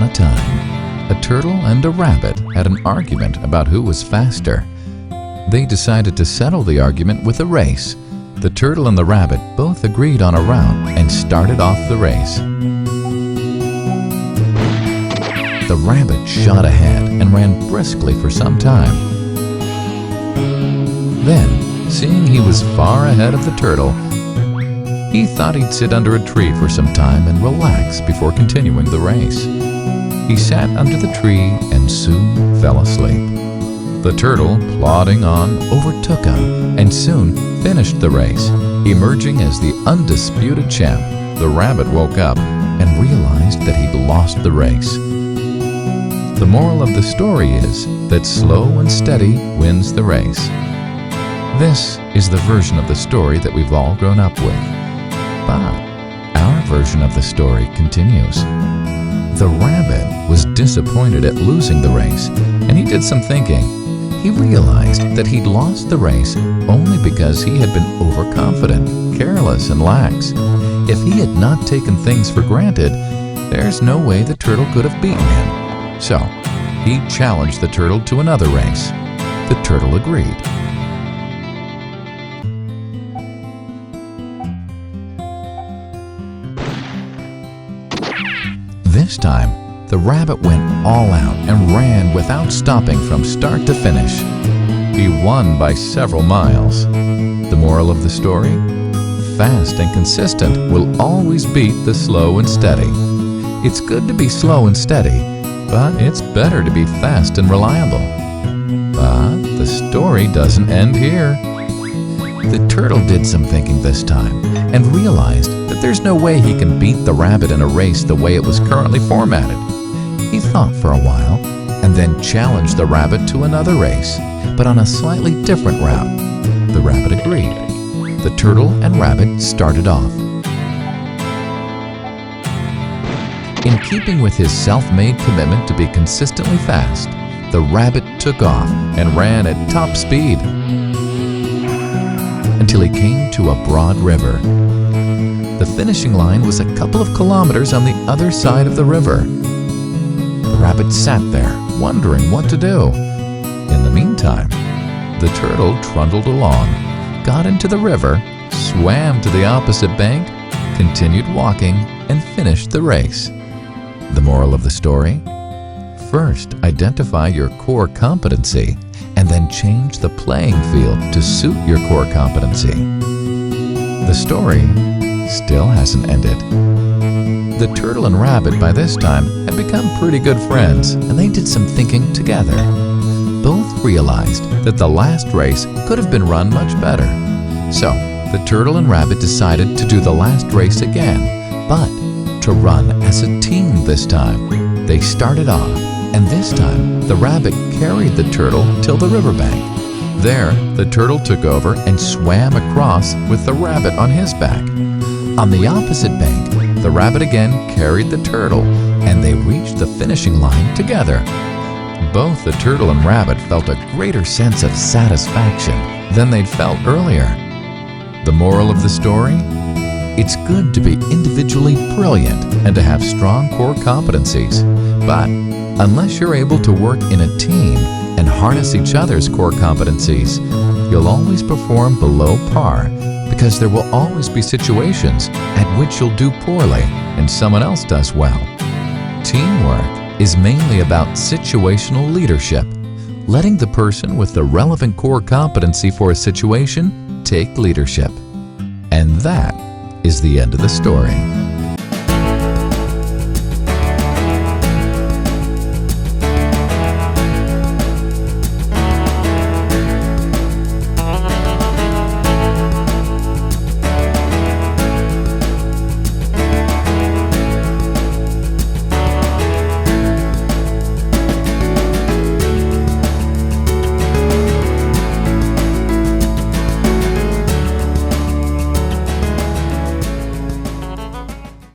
a time, a turtle and a rabbit had an argument about who was faster. They decided to settle the argument with a race. The turtle and the rabbit both agreed on a route and started off the race. The rabbit shot ahead and ran briskly for some time. Then, seeing he was far ahead of the turtle, he thought he'd sit under a tree for some time and relax before continuing the race. He sat under the tree and soon fell asleep. The turtle, plodding on, overtook him and soon finished the race. Emerging as the undisputed champ, the rabbit woke up and realized that he'd lost the race. The moral of the story is that slow and steady wins the race. This is the version of the story that we've all grown up with. But our version of the story continues. The rabbit was disappointed at losing the race, and he did some thinking. He realized that he'd lost the race only because he had been overconfident, careless, and lax. If he had not taken things for granted, there's no way the turtle could have beaten him. So, he challenged the turtle to another race. The turtle agreed. This time, the rabbit went all out and ran without stopping from start to finish. He won by several miles. The moral of the story? Fast and consistent will always beat the slow and steady. It's good to be slow and steady, but it's better to be fast and reliable. But the story doesn't end here. The turtle did some thinking this time and realized that there's no way he can beat the rabbit in a race the way it was currently formatted. He thought for a while and then challenged the rabbit to another race, but on a slightly different route. The rabbit agreed. The turtle and rabbit started off. In keeping with his self-made commitment to be consistently fast, the rabbit took off and ran at top speed until he came to a broad river. The finishing line was a couple of kilometers on the other side of the river. The rabbit sat there, wondering what to do. In the meantime, the turtle trundled along, got into the river, swam to the opposite bank, continued walking, and finished the race. The moral of the story? First, identify your core competency, and then change the playing field to suit your core competency. The story still hasn't ended. The turtle and rabbit by this time had become pretty good friends, and they did some thinking together. Both realized that the last race could have been run much better. So, the turtle and rabbit decided to do the last race again, but to run as a team this time. They started off, and this time the rabbit carried the turtle till the riverbank. There, the turtle took over and swam across with the rabbit on his back. On the opposite bank, the rabbit again carried the turtle, and they reached the finishing line together. Both the turtle and rabbit felt a greater sense of satisfaction than they'd felt earlier. The moral of the story? It's good to be individually brilliant and to have strong core competencies, but unless you're able to work in a team and harness each other's core competencies, you'll always perform below par, because there will always be situations at which you'll do poorly and someone else does well. Teamwork is mainly about situational leadership, letting the person with the relevant core competency for a situation take leadership. And that is the end of the story.